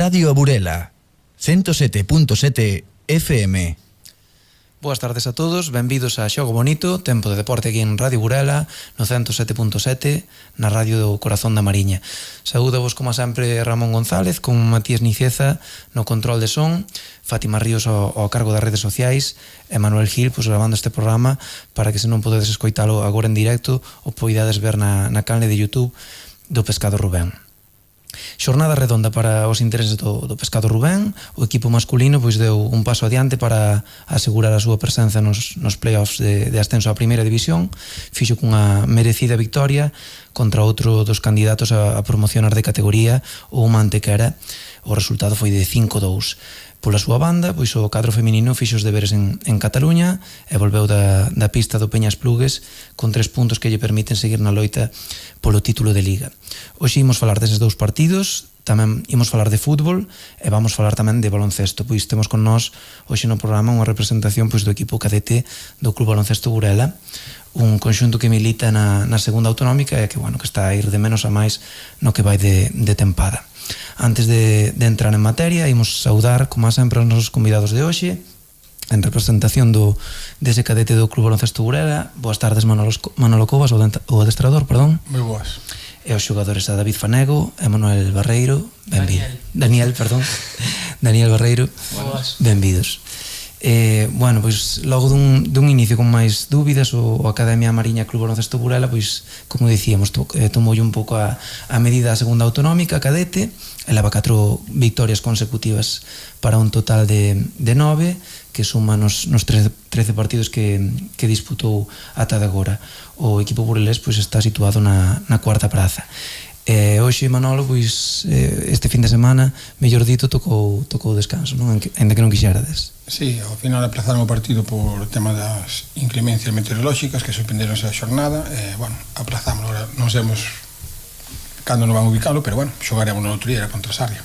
Radio Burela, 107.7 FM. Boas tardes a todos, benvidos a Xogo Bonito, tempo de deporte aquí en Radio Burela, no 107.7, na radio do Corazón da Mariña. Saúdavos como sempre Ramón González, con Matías Niceza no control de son, Fátima Ríos ao cargo das redes sociais, e Manuel Gil grabando este programa para que se non podedes escoitalo agora en directo o poidades ver na canle de YouTube do Pescado Rubén. Xornada redonda para os intereses do Pescado Rubén. O equipo masculino pois deu un paso adiante para asegurar a súa presenza nos playoffs de ascenso á primeira división. Fixo cunha merecida victoria contra outro dos candidatos a promocionar de categoría, o Mantequera. O resultado foi de 5-2. Pola súa banda, pois o cadro feminino fixo os deberes en Cataluña e volveu da pista do Peñas Plugues con 3 puntos que lle permiten seguir na loita polo título de Liga. Hoxe imos falar deses dous partidos, tamén imos falar de fútbol e vamos falar tamén de baloncesto, pois temos con nós hoxe no programa unha representación pois do equipo cadete do Club Baloncesto Burela, un conxunto que milita na segunda autonómica e que está a ir de menos a máis no que vai de tempada. Antes de entrar en materia, imos saudar, como sempre, os nosos convidados de hoxe, en representación dese cadete do Club Baloncesto Burela. Boas tardes, Manolo Covas, o adestrador, perdón. Moi boas. E os xogadores a David Fanego e Manuel Barreiro. Daniel Barreiro. Boas. Benvidos. Pois logo dun inicio con máis dúbidas, o Academia Mariña Club Baloncesto Burela, pois como dicíamos, tomoulle un pouco a medida a segunda autonómica cadete, e leva 4 victorias consecutivas para un total de 9, que suma nos 13 partidos que disputou ata de agora. O equipo burelés pois está situado na cuarta praza. Hoxe, Manolo, pois este fin de semana, mellor dito, tocou descanso, non? Ainda que non quixerades. Sí, ao final aplazaron o partido por tema das inclemencias meteorolóxicas que suspenderonse a xornada, aplazamos, non sabemos cando nos van a ubicalo, pero xogaremos no outro día contra Sarria.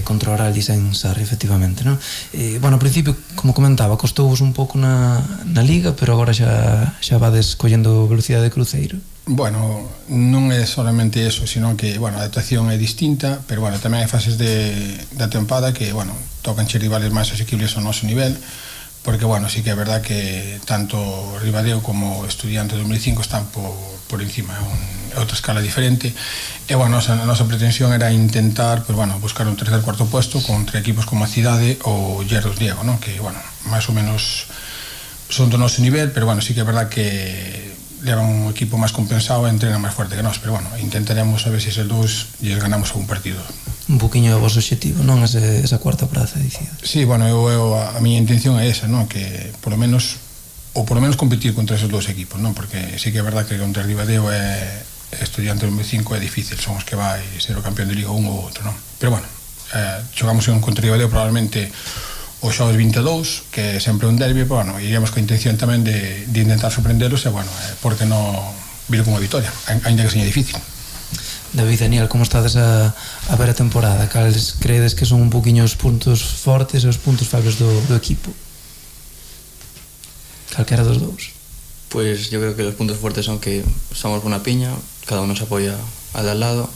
Contra o Araldis en Sarria, efectivamente, non? Ao principio, como comentaba, costouvos un pouco na Liga, pero agora xa vades collendo velocidade de cruceiro. Bueno, non é solamente eso, sino que, a adaptación é distinta, pero, tamén hai fases da tempada que, tocan che rivales máis asequibles ao noso nivel, porque, sí que é verdad que tanto Ribadeo como Estudiantes 2005 están por encima, é outra escala diferente, e, a nosa pretensión era intentar, buscar un tercer cuarto puesto contra equipos como a Cidade ou Llerdos Diego, que, máis ou menos son do noso nivel, pero, sí que é verdad que levan un equipo máis compensado e entrenan máis fuerte que nós, pero intentaremos a ver se eses dous lles ganamos algún partido. Un poquinho o vosso objetivo, non? Esa cuarta praza, dicía. Sí, a miña intención é esa, non? Que por lo menos competir contra esos dous equipos, non? Porque sí que é verdad que contra Ribadeo e Estudiantes 2005 é difícil, son os que vai ser o campeón de Liga un ou outro, non? Pero xogamos contra Ribadeo probablemente o xoves 22, que é sempre un derbi, iríamos coa intención tamén de intentar sorprendelos e, porque non vir con unha victoria, ainda que seña difícil. David, Daniel, como estades a ver a temporada? Cales credes que son un poquinho os puntos fortes e os puntos febres do equipo? Calquera dos dous? Pues yo creo que los puntos fuertes son que somos una piña, cada uno se apoya al de al lado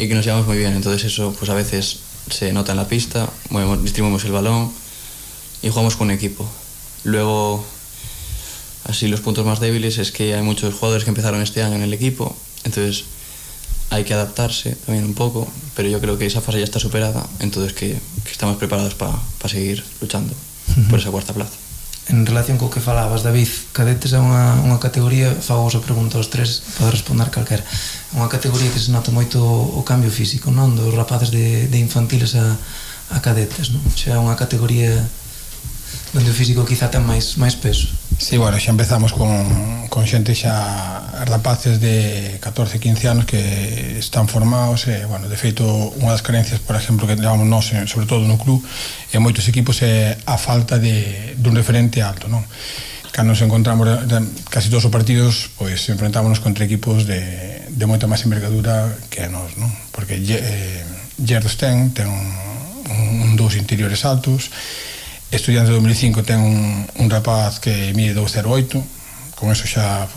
y que nos llevamos muy bien, entonces eso pues a veces se nota en la pista, distribuimos el balón y jugamos con un equipo. Luego, así los puntos más débiles es que hay muchos jugadores que empezaron este año en el equipo, entonces hay que adaptarse también un poco, pero yo creo que esa fase ya está superada, entonces que estamos preparados para seguir luchando por esa cuarta plaza. En relación co que falabas, David, cadetes é unha categoría, fago a pregunta aos tres, pode responder calquera, unha categoría que se nota moito o cambio físico, non? Dos rapaces de infantiles a cadetes, non? Xa é unha categoría onde o físico quizá ten máis peso. Sí, xa empezamos con xente xa rapaces de 14, 15 anos que están formados e, de feito, unha das carencias, por exemplo, que levamos nós, sobre todo no club, e moitos equipos é a falta dun referente alto, non? Cando nos encontramos casi todos os partidos, pois enfrentámonos contra equipos de moita máis envergadura que nós, non? Porque Llerdos ten dous interiores altos, Estudiantes de 2005 ten un rapaz que mide 2,08, con eso xa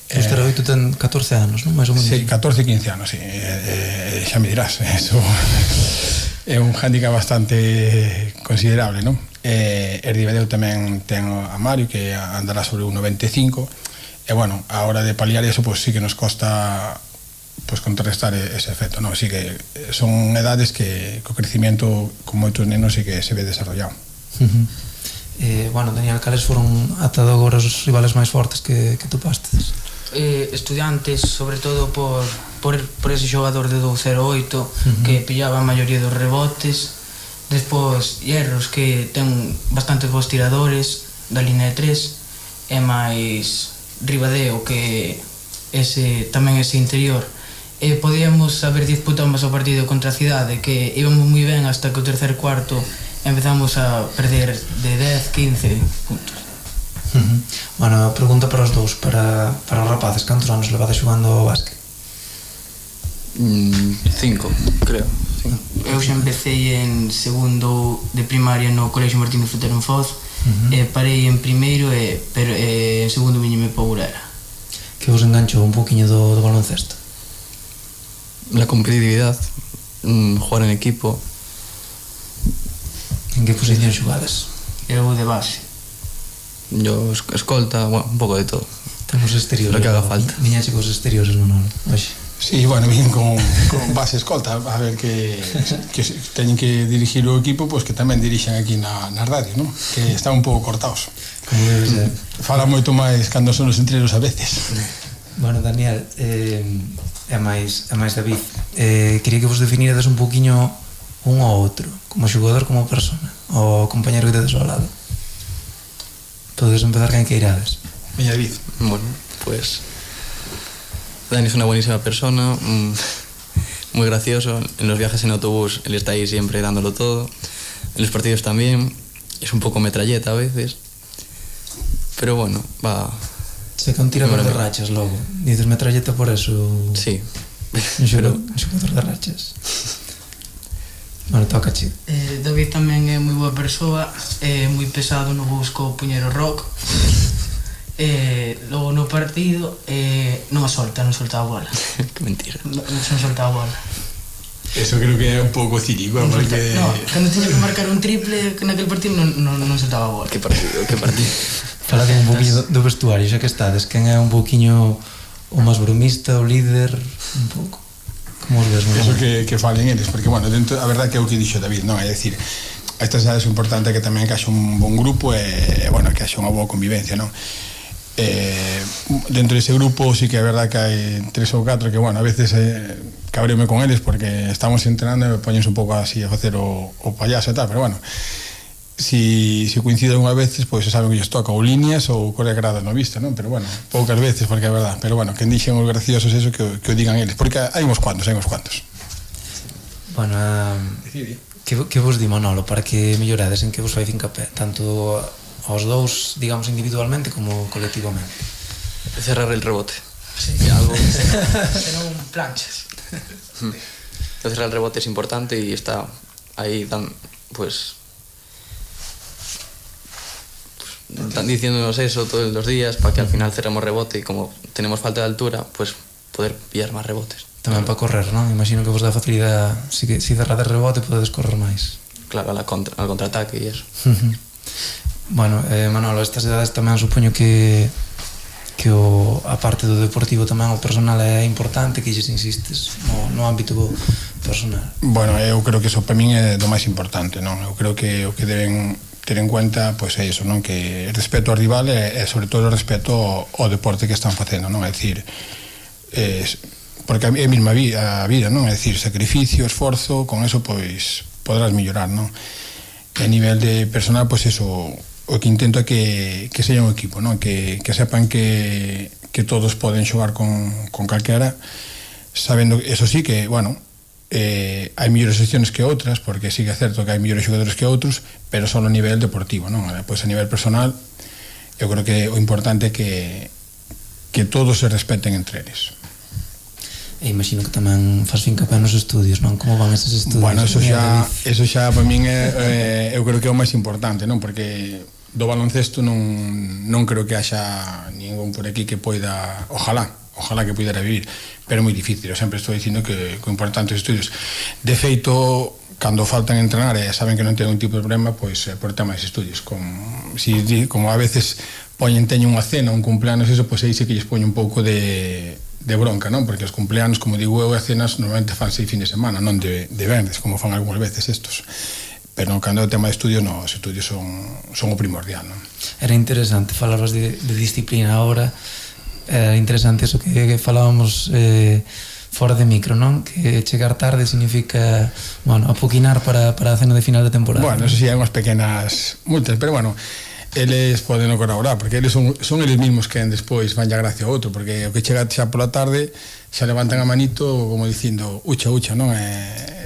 O Esteroito ten 14 anos, non? Mais ou menos. Sí, 14, 15 anos, sí. Xa me dirás, eso é un hándicap bastante considerable, non? Ribadeo tamén ten a Mario, que andará sobre un 95, e bueno, a hora de paliar eso, pues sí que nos costa pues contrarrestar ese efecto, non? Así que son edades que o crecimiento con moitos nenos sí que se ve desarrollado. Bueno, Daniel, cales foron ata agora os rivales máis fortes que topastes? Estudiantes, sobre todo por ese xogador de 208 que pillaba a maioría dos rebotes. Despois Hierros, que ten bastantes bons tiradores da línea de 3, e máis Ribadeo, que tamén ese interior. Podíamos haber disputado máis o partido contra a Cidade, que íbamos moi ben hasta que o terceiro cuarto empezamos a perder de 10, 15 puntos. Bueno, pregunta para os dous, para os rapaces, cantos anos levades xogando ao básquet? 5, creo. Eu xa empecé en segundo de primaria no Colexio Martínez Futero en Foz, parei en primeiro pero en segundo viñeme pa Burela. Que vos enganchou un poquinho do baloncesto? La competitividad, jugar en equipo. En que posición xogades? Eu de base. Yo escolta, bueno, un pouco de todo. Temos exteriores. Lo que haga falta. Viñaxe cos exteriores, non? Oxe. Sí, bueno, vienen con base escolta, a ver que teñen que dirigir o equipo, pues que tamén dirixan aquí na radio, ¿no? Que están un pouco cortados. Como debe ser. Fala moito máis cando son os entrenos a veces. Bueno, Daniel, é máis David, quería que vos definirades un poquinho un ao outro, como xogador, como persona, o compañero que tedes ao lado. Podes empezar quen que irades. Miña David. Bueno, pues Dani es una buenísima persona, muy gracioso. En los viajes en autobús él está ahí siempre dándolo todo. En los partidos también. Es un poco metralleta a veces. Pero bueno, va. Se que un tirador de rachas logo. Dices metralleta por eso. Sí. Un xogador de rachas. Bueno, toca chi. David tamén é moi boa persoa, é moi pesado no busco puñero rock. Logo no partido non solta a bola. Que mentira. Non solta a bola. Eso creo que é un pouco cínico, porque... No, cando tiña que marcar un triple naquele partido non soltaba a bola. Que partido. Fala un poquinho do vestuario, xa que estades, quen é un poquinho o máis bromista, o líder, un pouco. Como os ves? Eso que falen eles, porque, bueno, dentro, a verdade que é o que dixo David, non? É dicir, a estas edades é importante que tamén que haxa un bon grupo e, bueno, que haxa unha boa convivencia, non? Dentro dese grupo sí que é verdade que hai 3 ou 4 que, bueno, a veces cabreume con eles porque estamos entrenando e poñense un pouco así a facer o payaso e tal, pero, bueno, si coinciden unha veces, pois saben que lles toca ou líneas ou corre grada no vista, non? Pero, bueno, poucas veces porque é verdade, pero, bueno, que dixen os graciosos eso que o digan eles, porque hai uns cuantos. Bueno, que vos di Manolo para que mellorades, en que vos fai fincapé, tanto aos dous, digamos, individualmente como colectivamente? Cerrar el rebote. Sí, algo senón planchas. Cerrar el rebote es importante y está ahí pues están diciéndonos eso todos los días para que al final cerremos rebote y como tenemos falta de altura, pues poder pillar más rebotes. Tamén para correr, non? Imagino que vos dá facilidade, si cerrades rebote podedes correr máis. Claro, al contraataque e eso. Bueno, Manolo, estas edades tamén supoño que a parte do deportivo tamén o personal é importante, que lles insistes no ámbito personal. Bueno, eu creo que eso para min é do máis importante, non? Eu creo que o que deben ter en cuenta, pois é iso, non? Que respeto ao rival e sobre todo respeto ao deporte que están facendo, non? É dicir, porque é mesmo a vida, non? É dicir, sacrificio, esforzo, con eso pois podrás mellorar, non? E a nivel de personal, pois eso, o que intento é que sexa un equipo, non? Que sepan que todos poden xogar con calquera, sabendo, eso sí, que, bueno, hai mellores secciones que outras, porque sí que é certo que hai mellores xogadores que outros, pero só a nivel deportivo, non? Pois a nivel personal, eu creo que o importante é que todos se respeten entre eles. E imagino que tamén faz fincapé nos estudios, non? Como van eses estudios? Bueno, eso xa para min eu creo que é o máis importante, non? Porque do baloncesto non creo que haxa ningún por aquí que poida, ojalá que pudera vivir, pero é moi difícil. Eu sempre estou dicindo que o importante os estudios. De feito, cando faltan entrenar e saben que non ten un tipo de problema, pois por tema de estudios. Como a veces teñen unha cena, un cumpleanos, eso, pois aí sí que lles poño un pouco de bronca, non? Porque os cumpleanos, como digo eu, as cenas normalmente fan 6 fin de semana, non de venres, como fan algunhas veces estos. Pero cando é o tema de estudio, non, os estudios son o primordial, non? Era interesante, falabas de disciplina agora, era interesante eso que falábamos fora de micro, non? Que chegar tarde significa, bueno, apoquinar para a cena de final de temporada. Bueno, eso sí, hai unhas pequenas multas, pero bueno, eles poden non colaborar, porque eles son eles mismos que despois van ya gracia a outro, porque o que chega xa pola tarde xa levantan a manito como dicindo ucha, non?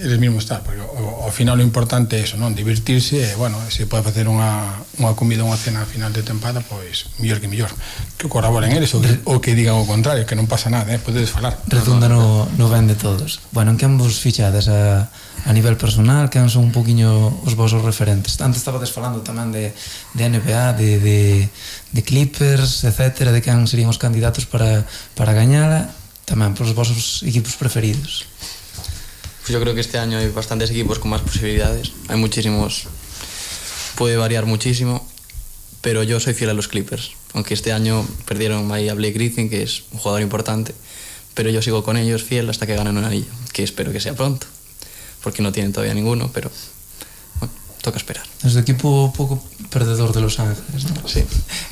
Eles mismos tal, porque ao final o importante é eso, non? Divertirse, e bueno, se pode facer unha comida, unha cena a final de tempada, pois mellor que colaboren eles, ou que digan o contrario, que non pasa nada, podedes falar. Redunda no ben de todos. Bueno, en que ambos fichades a nivel personal, que son un poquinho os vosos referentes? Antes estabades falando tamén de NBA, de Clippers, etcétera, de que serían os candidatos para gañala, tamén por os vosos equipos preferidos. Pues yo creo que este año hay bastantes equipos con más posibilidades, hay muchísimos, puede variar muchísimo, pero yo soy fiel a los Clippers, aunque este año perdieron ahí a Blake Griffin, que es un jugador importante, pero yo sigo con ellos fiel hasta que ganen un anillo, que espero que sea pronto, porque no tienen todavía ninguno, pero bueno, toca esperar. Es o equipo pouco perdedor de Los Ángeles, ¿no? Sí.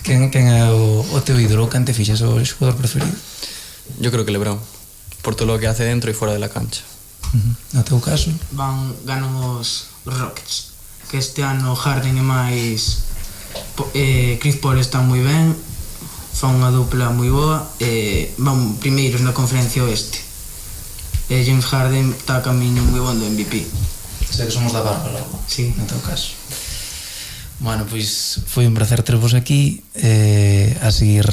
Quen é o teu ídolo, quen te fixas o xogador preferido? Yo creo que LeBron, por todo lo que hace dentro y fuera de la cancha. No teu caso? Ganan os Rockets, que este ano Harden e máis Chris Paul están moi ben, fan unha dupla moi boa, van primeiros na conferencia oeste. James Harden está a camiño moi bon do MVP. Sei que somos da barba logo, sí. No teu caso. Bueno, pois foi un placer tervos aquí, a seguir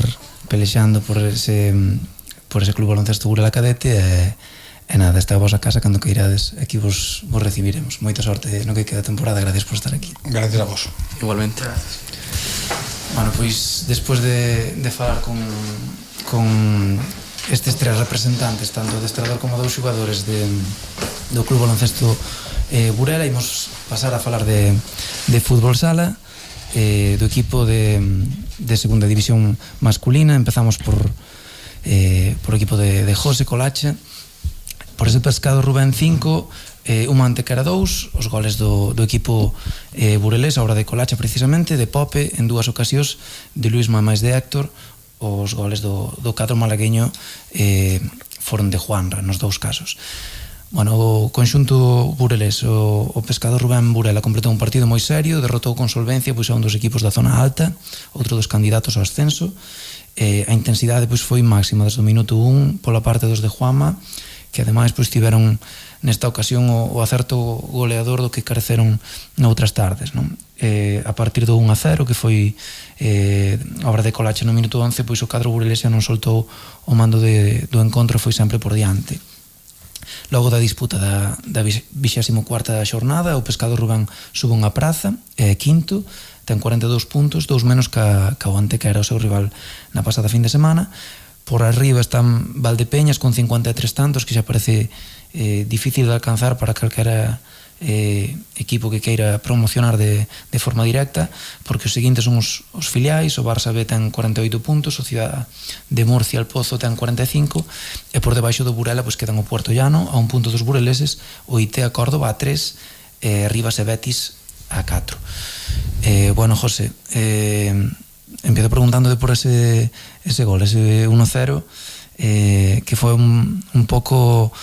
pelexando por ese Club Baloncesto Burela Cadete, e nada, esta é a vosa casa, cando que irades aquí vos recibiremos. Moita sorte no que queda temporada, gracias por estar aquí. Gracias a vos. Igualmente. Gracias. Bueno, pois despois de falar con estes tres representantes, tanto o adestrador como dos xogadores do Club Baloncesto Burela, imos pasar a falar de fútbol sala, do equipo de segunda división masculina. Empezamos por o equipo de José Colacha. Por ese Pescado Rubén 5, uma Antequera 2, os goles do equipo burelés, a hora de Colacha precisamente, de Pope en dúas ocasións, de Luis máis de Héctor. Os goles do cadro malagueño foron de Juanra nos dous casos. Bueno, o conxunto burelés, o Pescado Rubén Burela completou un partido moi serio, derrotou con solvencia pois a un dos equipos da zona alta, outro dos candidatos ao ascenso. A intensidade pois foi máxima desde o minuto 1 pola parte dos de Juanma, que ademais pois tiveron nesta ocasión o acerto goleador do que careceron noutras tardes, non? A partir do 1-0, que foi a obra de Colacha no minuto 11, pois o cadro burelesa non soltou o mando do encontro, foi sempre por diante. Logo da disputa da 24ª xornada, o Pescado Rubén sube unha praza, quinto, ten 42 puntos, 2 menos ca o Antequera, o seu rival na pasada fin de semana. Por arriba están Valdepeñas con 53 tantos, que xa parece difícil de alcanzar para calquera equipo que queira promocionar de forma directa, porque os seguintes son os filiais. O Barça B ten 48 puntos, o Ciudad de Murcia, el Pozo, ten 45, e por debaixo do Burela pois quedan o Puerto Llano a un punto dos bureleses, o IT a Córdoba a 3, e Rivas e Betis a 4. Bueno, José, empiezo preguntándote por ese gol, ese 1-0, que foi un pouco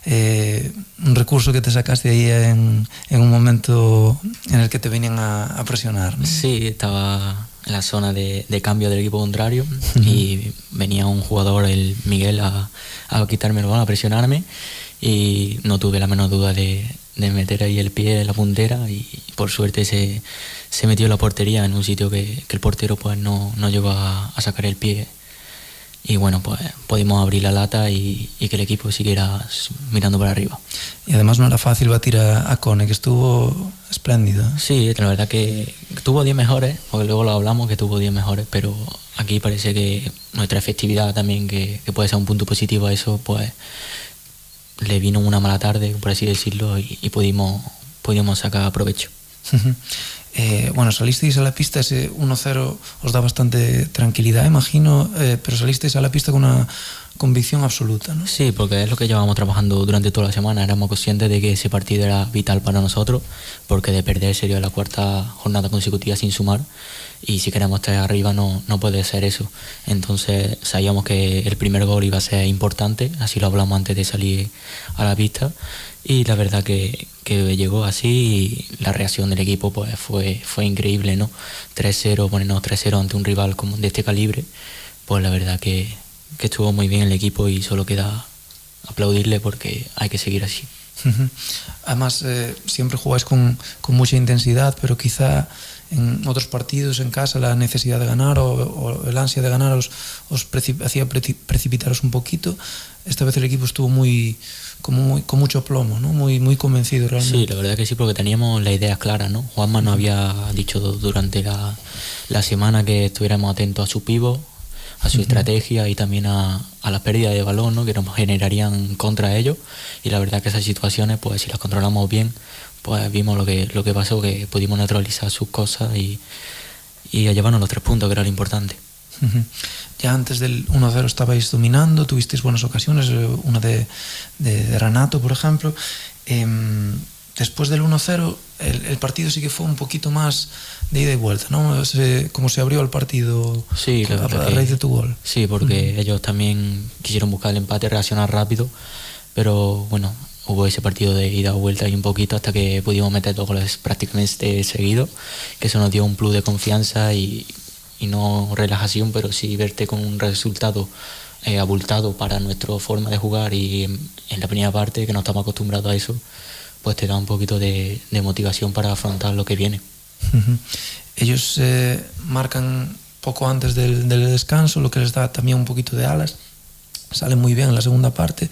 un recurso que te sacaste aí en un momento en el que te venían a presionar, ¿no? Sí, estaba en la zona de cambio del equipo contrario y venía un jugador, el Miguel, a quitarme el balón, a presionarme, y no tuve la menor duda de meter ahí el pie en la puntera, y por suerte se metió en la portería, en un sitio que el portero pues no llegó a sacar el pie y bueno, pues pudimos abrir la lata y que el equipo siguiera mirando para arriba. Y además no era fácil batir a Cone, que estuvo espléndido. Sí, la verdad que tuvo 10 mejores, porque luego lo hablamos que tuvo 10 mejores, pero aquí parece que nuestra efectividad también, que puede ser un punto positivo a eso, pues le vino una mala tarde, por así decirlo, y pudimos sacar provecho. Bueno, salisteis a la pista, ese 1-0 os da bastante tranquilidad, imagino, pero salisteis a la pista con una convicción absoluta, ¿no? Sí, porque es lo que llevábamos trabajando durante toda la semana. Éramos conscientes de que ese partido era vital para nosotros, porque de perder sería la cuarta jornada consecutiva sin sumar, y si queremos estar arriba no puede ser eso. Entonces sabíamos que el primer gol iba a ser importante, así lo hablamos antes de salir a la pista, y la verdad que llegó así, y la reacción del equipo pues fue increíble, ¿no? 3-0, ponernos 3-0 ante un rival como de este calibre, pues la verdad que estuvo muy bien el equipo, y solo queda aplaudirle porque hay que seguir así. Además, siempre jugáis con mucha intensidad, pero quizá en otros partidos en casa la necesidad de ganar o el ansia de ganar os hacía precipitaros un poquito. Esta vez el equipo estuvo con mucho plomo, ¿no? Muy convencido realmente. Sí, la verdad que sí, porque teníamos las ideas claras, ¿no? Juanma nos había dicho durante la semana que estuviéramos atentos a su pívot, a su estrategia, y también a la pérdida de balón, ¿no? Que nos generarían contra ellos, y la verdad que esas situaciones, pues si las controlamos bien, pues vimos lo que pasó, que pudimos neutralizar sus cosas y a llevarnos los 3 puntos, que era lo importante. Ya antes del 1-0 estabais dominando, tuvisteis buenas ocasiones, una de Renato, por ejemplo. Después del 1-0 el partido sí que fue un poquito más de ida y vuelta, ¿no? Como se abrió el partido, sí, a raíz de tu gol. Sí, porque ellos también quisieron buscar el empate, reaccionar rápido, pero bueno, hubo ese partido de ida y vuelta y un poquito hasta que pudimos meter 2 goles prácticamente seguidos, que eso nos dio un plus de confianza y no relajación, pero sí verte con un resultado abultado para nuestra forma de jugar, y en la primera parte, que no estamos acostumbrados a eso, pues te da un poquito de motivación para afrontar lo que viene. Ellos marcan poco antes del descanso, lo que les da también un poquito de alas, salen muy bien en la segunda parte.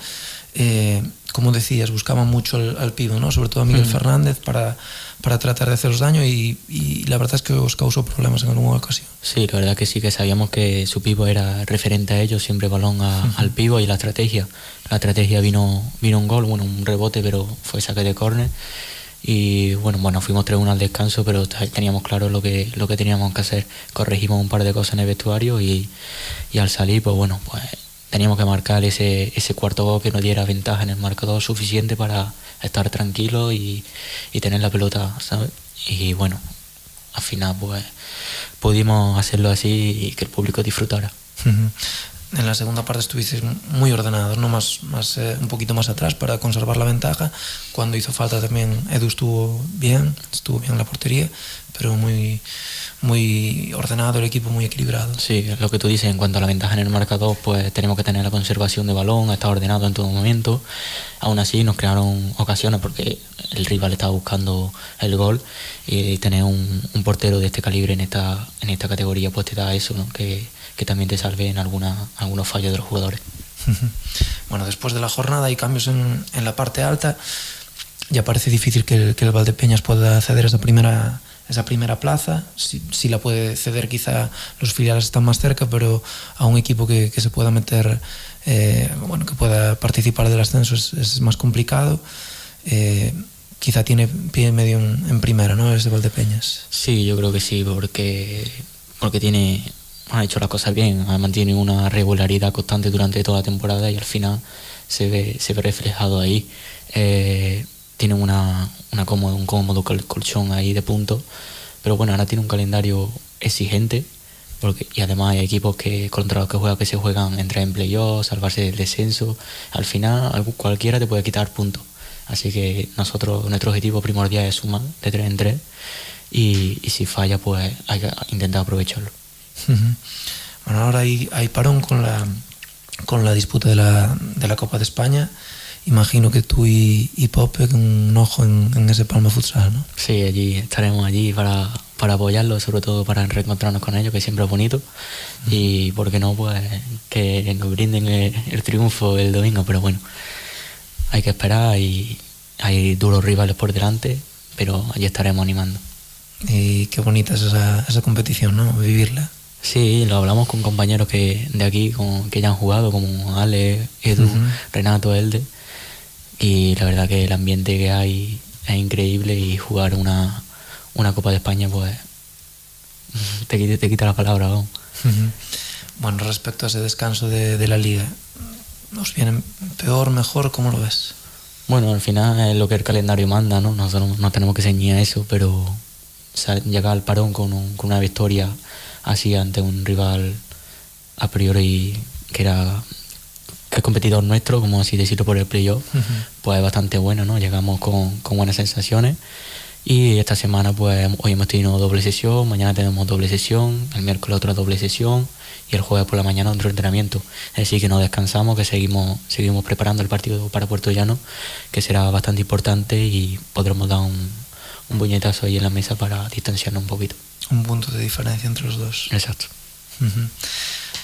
Como decías, buscaban mucho al pívot, ¿no? Sobre todo a Miguel Fernández para tratar de haceros daño, y la verdad es que os causó problemas en alguna ocasión. Sí, la verdad que sí, que sabíamos que su pívot era referente a ellos, siempre balón al pívot, y la estrategia vino un gol, bueno, un rebote, pero fue saque de córner, y bueno, fuimos 3-1 al descanso, pero teníamos claro lo que teníamos que hacer. Corregimos un par de cosas en el vestuario, y al salir, pues teníamos que marcar ese cuarto gol que nos diera ventaja en el marcador suficiente para estar tranquilos y tener la pelota, ¿sabes? Y bueno, al final pues pudimos hacerlo así y que el público disfrutara. En la segunda parte estuvisteis muy ordenados, ¿no? Más un poquito más atrás para conservar la ventaja. Cuando hizo falta también Edu estuvo bien en la portería, pero muy ordenado el equipo, muy equilibrado. Sí, lo que tú dices en cuanto a la ventaja en el marcador, pues tenemos que tener la conservación de balón, estar ordenado en todo momento. Aún así nos crearon ocasiones porque el rival estaba buscando el gol, y tener un portero de este calibre en esta categoría pues te da eso, ¿no? Que también te salve en algunos fallos de los jugadores. Bueno, después de la jornada hay cambios en la parte alta. Ya parece difícil que el Valdepeñas pueda ceder esa primera plaza. Si la puede ceder, quizá los filiales están más cerca, pero a un equipo que se pueda meter, que pueda participar del ascenso es más complicado. Quizá tiene pie y medio en primera, ¿no? Es de Valdepeñas. Sí, yo creo que sí, porque ha hecho las cosas bien, ha mantenido una regularidad constante durante toda la temporada, y al final se ve reflejado ahí. Tiene un cómodo colchón ahí de puntos, pero bueno, ahora tiene un calendario exigente, y además hay equipos contra los que se juegan entrar en playoffs, salvarse del descenso. Al final cualquiera te puede quitar puntos, así que nuestro objetivo primordial es sumar de 3 en 3, y si falla pues hay que intentar aprovecharlo. Bueno, ahora hay parón con la disputa de la Copa de España. Imagino que tú y Pope con un ojo en ese Palma Futsal, ¿no? Sí, estaremos allí para apoyarlos, sobre todo para reencontrarnos con ellos, que siempre es bonito, y por qué no, pues que nos brinden el triunfo el domingo, pero bueno, hay que esperar y hay duros rivales por delante, pero allí estaremos animando. Y qué bonita es esa competición, ¿no? Vivirla. Sí, lo hablamos con compañeros de aquí que ya han jugado, como Ale, Edu, Renato, Elde, y la verdad que el ambiente que hay es increíble, y jugar una Copa de España, pues te quita la palabra, vamos. Bueno, respecto a ese descanso de la Liga, ¿nos viene peor, mejor? ¿Cómo lo ves? Bueno, al final es lo que el calendario manda, ¿no? Nosotros no tenemos que ceñir a eso, pero llegar al parón con una victoria así ante un rival a priori que es competidor nuestro, como así decirlo, por el playoff, pues es bastante bueno, ¿no? Llegamos con buenas sensaciones, y esta semana pues hoy hemos tenido doble sesión, mañana tenemos doble sesión, el miércoles otra doble sesión y el jueves por la mañana otro entrenamiento. Es decir, que no descansamos, que seguimos preparando el partido para Puerto Llano, que será bastante importante, y podremos dar un puñetazo ahí en la mesa para distanciarnos un poquito. Un punto de diferencia entre los dos. Exacto.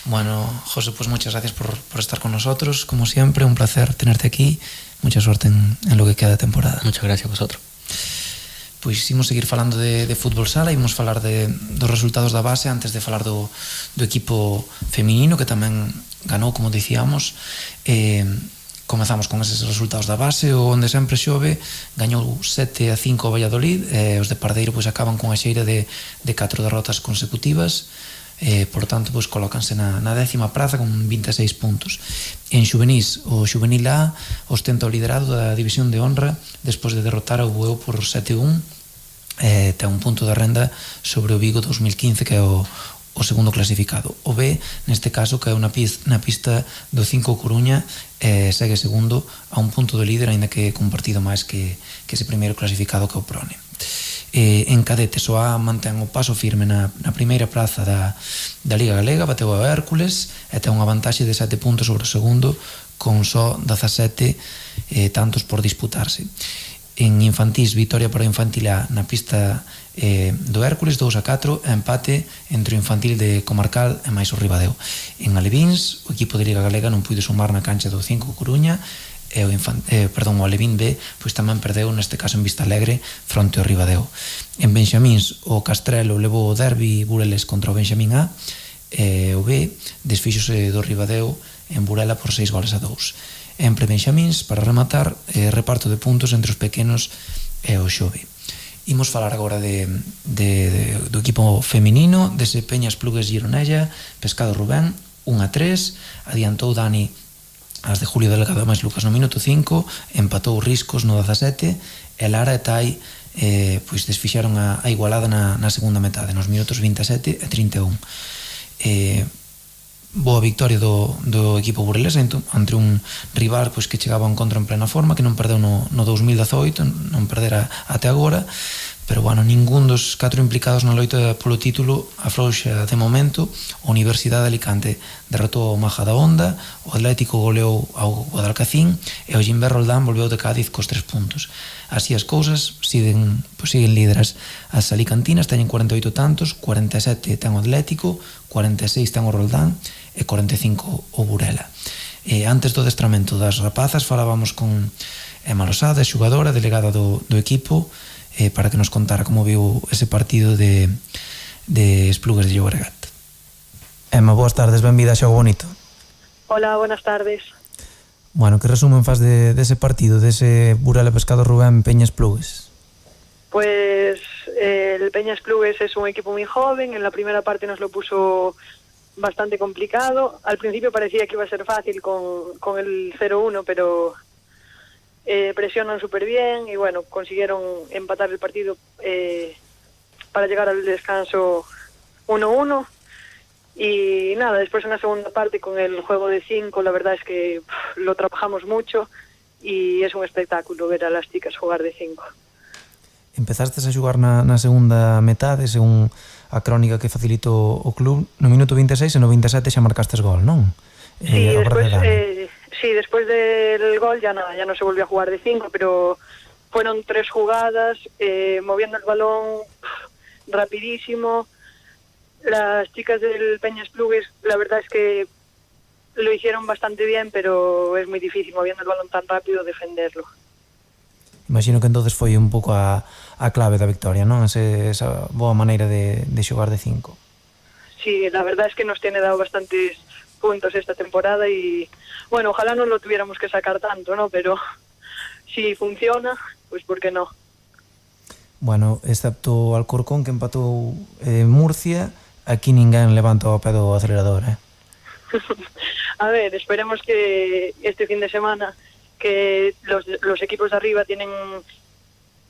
Bueno, José, pues muchas gracias por estar con nosotros, como siempre, un placer tenerte aquí, mucha suerte en lo que queda de temporada. Muchas gracias a vosotros. Pois imos seguir falando de fútbol sala, imos falar dos resultados da base antes de falar do equipo feminino, que tamén ganou, como dicíamos. Comezamos con eses resultados da base, onde sempre xove gañou 7-5 o Valladolid, os de Pardeiro pois acaban con a xeira de 4 derrotas consecutivas, por tanto pois colócanse na 10ª praza con 26 puntos. En xuvenís, o xuvenil A ostenta o liderado da división de honra despois de derrotar o Bueu por 7-1, ten un punto de renda sobre o Vigo 2015, que é o segundo clasificado. O B, neste caso, que é na pista do 5 Coruña, segue segundo a un punto do líder, aínda que con un partido máis que ese primeiro clasificado, que é o Prone. En cadetes, o A mantén o paso firme na primeira praza da Liga Galega, bateu ao Hércules e ten unha vantaxe de 7 puntos sobre o segundo, con só 17 tantos por disputarse. En infantís, vitoria para o infantil A na pista do Hércules 2-4, empate entre o infantil de Comarcal e máis o Ribadeo. En Alevíns, o equipo de Liga Galega non puido sumar na cancha do 5 Coruña, e o Alevín B pois tamén perdeu, neste caso en Vista Alegre, fronte ao Ribadeo. En Benxamíns, o Castrelo levou o derbi Bureles contra o Benxamín A, e o B desfíxose do Ribadeo en Burela por 6-2. En Prebenxamíns, para rematar, reparto de puntos entre os pequenos e o Xove. Imos falar agora do equipo feminino, dese Peñas Plugues Gironella, Pescado Rubén, 1-3, adiantou Dani as de Julio Delgado máis Lucas no minuto 5, empatou Riscos no 17, e Lara e Tai pois desfixaron a igualada na segunda metade, nos minutos 27 e 31. Boa victoria do equipo burelés ante un rival pois que chegaba a encontro en plena forma, que non perdeu no 2018, non perdera até agora, pero bueno, ningún dos 4 implicados na loita polo título afrouxa de momento. A Universidade de Alicante derrotou o Maja da Onda, o Atlético goleou ao Guadalcacín e o Gimber Roldán volveu de Cádiz cos 3 puntos. Así as cousas siguen líderes. As alicantinas teñen 48 tantos, 47 ten o Atlético, 46 ten o Roldán e 45 o Burela. Antes do adestramento das rapazas falábamos con Emma Losada, xogadora, delegada do equipo, para que nos contara como viu ese partido de Esplugues de Llobregat. Emma, boas tardes, benvida a Xogo Bonito. Hola, buenas tardes. Bueno, que resumen faz dese partido, dese Burela Pescado Rubén Peña Esplugues? Pues el Peña Esplugues es un equipo muy joven, en la primera parte nos lo puso bastante complicado. Al principio parecía que iba a ser fácil con el 0-1, pero presionan súper bien y bueno, consiguieron empatar el partido para llegar al descanso 1-1. Y nada, después en la segunda parte con el juego de 5, la verdad es que lo trabajamos mucho y es un espectáculo ver a las chicas jugar de 5. Empezastes a xogar na segunda metade, según a crónica que facilitou o club, no minuto 26 e no 27 xa marcastes gol, non? Sí, después del gol ya nada, ya no se volvió a jugar de 5, pero fueron 3 jugadas, moviendo el balón rapidísimo. Las chicas del Peñas Clubes, la verdad es que lo hicieron bastante bien, pero es muy difícil, moviendo el balón tan rápido, defenderlo. Imagino que entonces foi un pouco a clave da victoria, non? Esa boa maneira de xogar de 5. Sí, la verdad es que nos tiene dado bastantes puntos esta temporada y, bueno, ojalá no lo tuviéramos que sacar tanto, ¿no? Pero si funciona, pues ¿por qué no? Bueno, excepto Alcorcón, que empatou Murcia, aquí ninguén levanta o pé do acelerador, A ver, esperemos que este fin de semana, que los equipos de arriba tienen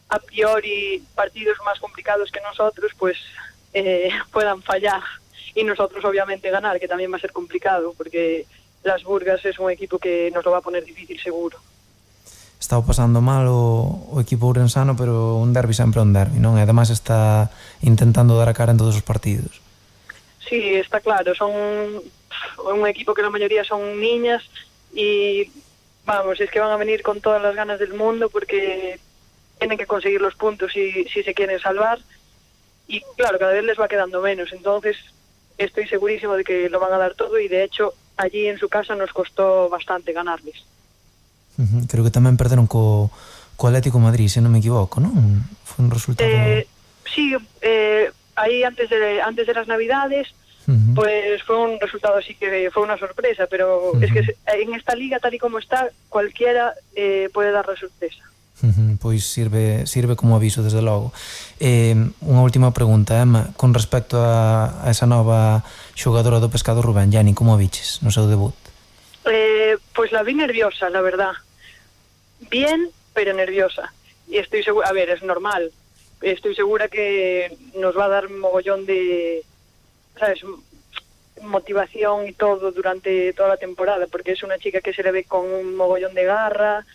a priori partidos más complicados que nosotros, pues puedan fallar y nosotros obviamente ganar, que también va a ser complicado, porque Las Burgas es un equipo que nos lo va a poner difícil seguro. Está pasando mal o equipo ourensano, pero un derbi sempre é un derbi, non? E ademais está intentando dar a cara en todos os partidos. Sí, está claro, son un equipo que la mayoría son niñas y vamos, es que van a venir con todas las ganas del mundo porque tienen que conseguir los puntos si se quieren salvar y claro, cada vez les va quedando menos, entonces estoy segurísimo de que lo van a dar todo y de hecho allí en su casa nos costó bastante ganarles. Creo que tamén perderon co Atlético Madrid, se non me equivoco, non? Foi un resultado... Sí, ahí antes de las Navidades, pues fue un resultado así que fue una sorpresa, pero es que en esta liga tal y como está, cualquiera puede dar la sorpresa. Pois sirve como aviso, desde logo. Unha última pregunta, Emma, con respecto a esa nova xogadora do Pescado, Rubén, Jani, como a viches no seu debut? Pues la vi nerviosa, la verdad. Bien, pero nerviosa. Y estoy segura, a ver, es normal. Estoy segura que nos va a dar mogollón de, ¿sabes?, motivación y todo durante toda la temporada, porque es una chica que se le ve con un mogollón de garra,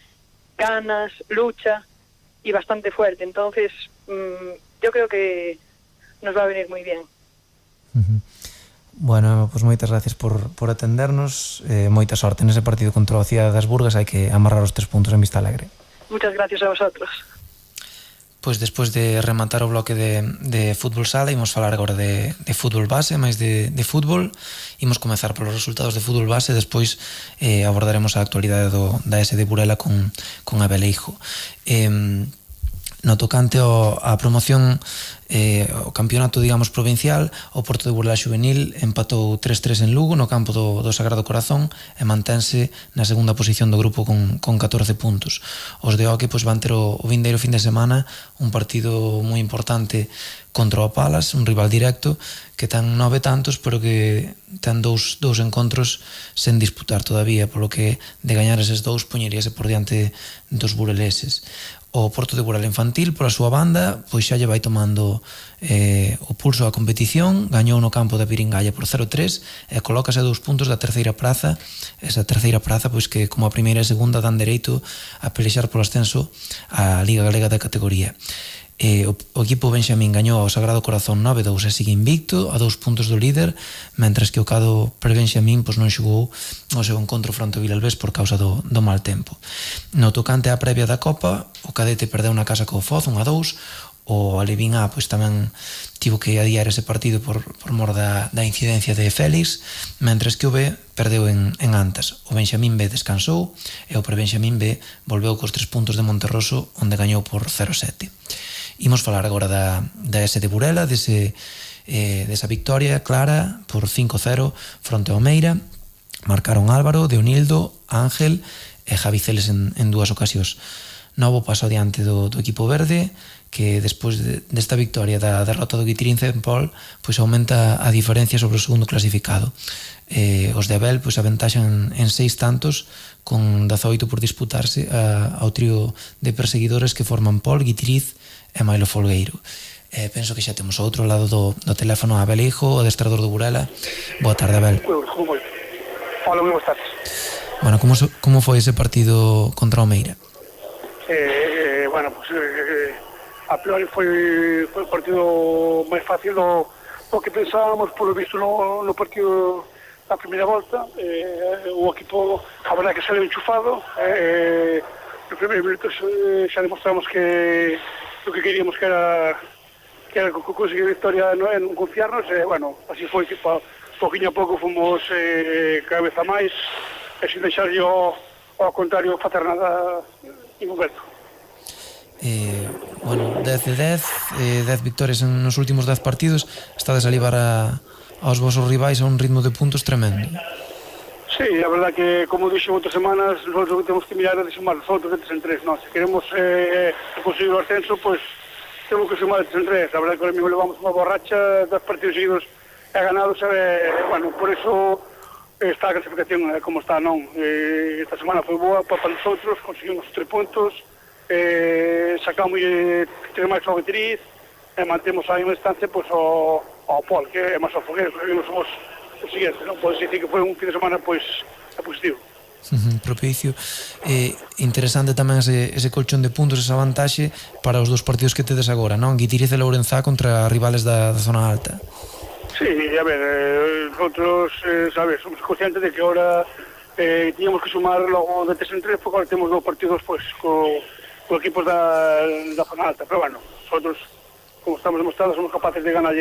ganas, lucha y bastante fuerte. Entonces, yo creo que nos va a venir muy bien. Bueno, pues moitas gracias por atendernos, moita sorte nese partido contra o Cidade das Burgas, hai que amarrar os 3 puntos en Vista Alegre. Muchas gracias a vosotros. Pois despois de rematar o bloque de fútbol sala, imos falar agora de fútbol base, máis de fútbol. Imos comezar polos resultados de fútbol base, despois abordaremos a actualidade da S de Burela con Abel Eijo. No tocante a promoción, o campeonato, digamos, provincial, o Porto de Burela Xuvenil empatou 3-3 en Lugo no campo do Sagrado Corazón e mantense na segunda posición do grupo con 14 puntos. Os de Oque pois van ter o vindeiro fin de semana un partido moi importante contra o Palas, un rival directo que ten 9 tantos, pero que ten dous encontros sen disputar todavía, polo que de gañar eses dous poñeríase por diante dos bureleses. O Porto de Burela Infantil, pola súa banda, pois xa lle vai tomando o pulso á competición, gañou no campo da Piringalla por 0-3 e colócase a 2 puntos da terceira praza, esa terceira praza pois que como a primeira e segunda dan dereito a pelexar polo ascenso á Liga Galega da categoría. O equipo Benxamín gañou ao Sagrado Corazón 9-2 e sigue invicto a 2 puntos do líder, mentras que o Cado Prebenxamín pois non xogou o seu encontro fronte ao Vilalbés por causa do mal tempo. No tocante á previa da Copa, o Cadete perdeu na casa co Foz 1-2, o Alevín A pois tamén tivo que adiar ese partido por mor da incidencia de Félix, mentras que o B perdeu en Antas. O Benxamín B descansou e o Prebenxamín B volveu cos 3 puntos de Monterroso, onde gañou por 0-7. Imos falar agora da S de Burela, desa victoria clara por 5-0 fronte ao Meira. Marcaron Álvaro, Deonildo, Ángel e Javi Celes en 2 ocasións. Novo paso adiante do equipo verde, que despois desta victoria da derrota do Guitirín Cempol, pois aumenta a diferencia sobre o segundo clasificado. Os de Abel pois aventaxan en 6 tantos, con 18 por disputarse ao trío de perseguidores que forman Pol, Guitiriz e Mailo Folgueiro. Penso que xa temos ao outro lado do teléfono a Abel Eijo, o adestrador do Burela. Boa tarde, Abel. Hola, moi boas tardes. Bueno, como foi ese partido contra o Meira? Bueno, pues a priori foi un partido máis fácil do que pensábamos, polo visto no partido da primeira volta. O equipo, a verdade, que sale enchufado. No primeiro minuto xa demostramos que o que queríamos que era era conseguir a victoria e non confiarnos, e, bueno, así foi que poquinho a pouco fomos cada vez a máis, e sin deixar yo ao contrario facer nada en concreto. Bueno, 10 de 10, 10 victorias nos últimos 10 partidos, estades a libar aos vosos rivais a un ritmo de puntos tremendo. Sí, a verdad que, como dixo outras semanas, nosotros temos que mirar de sumar os outros de 3 en 3, non? Se queremos conseguir o ascenso, pois temos que sumar de 3 en 3. A verdad que ahora mismo levamos unha borracha, 2 partidos seguidos e ganados, bueno, por eso está a clasificación como está, non? Esta semana foi boa para nosotros, conseguimos 3 puntos, sacamos 3 máis ao Betriz e mantemos a mesma distancia pois, ao Pol, que é máis ao Fogueiro, que non somos o siguiente, non podes dicir que foi un fin de semana pois positivo. Propicio. Interesante tamén ese colchón de puntos, esa vantaxe para os 2 partidos que tedes agora, non? Guitiriz e Lourenzá contra rivales da zona alta. Sí, a ver, nosotros, sabes, somos conscientes de que ahora teníamos que sumar logo de 3 en 3 porque ahora temos 2 partidos pois co equipos da zona alta, pero bueno, nosotros como estamos demostrados somos capaces de ganar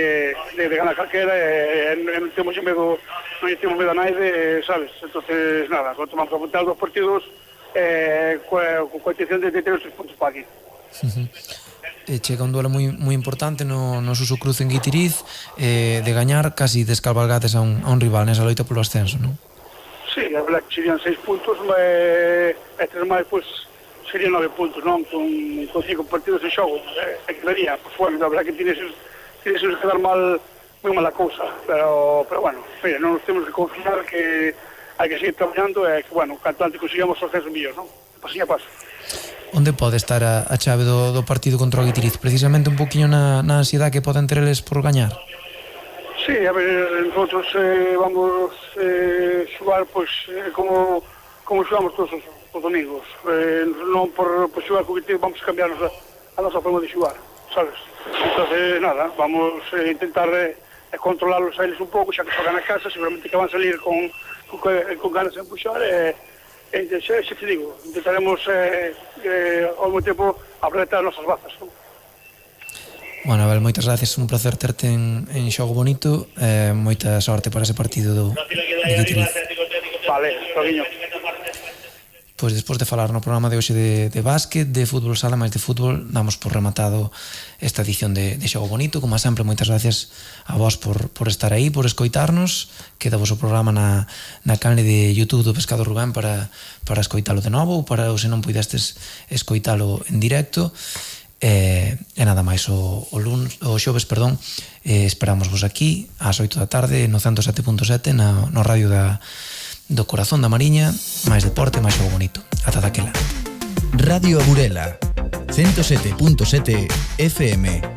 calquera e non temos medo a naide, sabes, entonces nada, nosotros vamos a apuntar 2 partidos coa intención de ter os 3 puntos para aquí. Chega un duelo moi importante no Suso Cruz en Guitiriz, de gañar casi descabalgades a un rival nesa loita polo ascenso, non? Sí, a verdad que serían 6 puntos e 3 máis, pois serían 9 puntos, non? Con 5 partidos de xogo, quedaría, pois bueno, a verdad que tienes que quedar mal, moi mala cousa, pero bueno, mira, non nos temos que confiar que hai que seguir traballando e que, bueno, canto antes consigamos os 6 millóns, non? Pasín a paso. Onde pode estar a chave do partido contra o Guitiriz? Precisamente un poquinho na ansiedade que poden ter eles por gañar? Sí, a ver, nosotros vamos xogar pois como xogamos todos os domingos, non por xogar co Guitiriz vamos cambiar a nosa forma de xogar, sabes? Entonces, nada, vamos intentar controlarlos a eles un pouco, xa que xogan a casa, seguramente que van a salir con ganas de empuxar xa te digo, intentaremos ao mesmo tempo aproveitar as nosas bazas, non? Bueno, Abel, moitas gracias, un placer terte en Xogo Bonito, moita sorte para ese partido do Guitiriz. Vale, Toguiño. Pois despois de falar no programa de hoxe de básquet, de fútbol sala, máis de fútbol, damos por rematado esta edición de Xogo Bonito. Como sempre, moitas gracias a vos por estar aí, por escoitarnos. Queda vos o programa na canle de YouTube do Pescado Rubén para escoitalo de novo, ou para, se non puidestes escoitalo en directo. E nada máis, o xoves, esperamos vos aquí ás 8 da tarde no 107.7 no radio do Corazón da Mariña. Máis deporte, máis Xogo Bonito. Ata daquela. Radio A Burela 107.7 FM.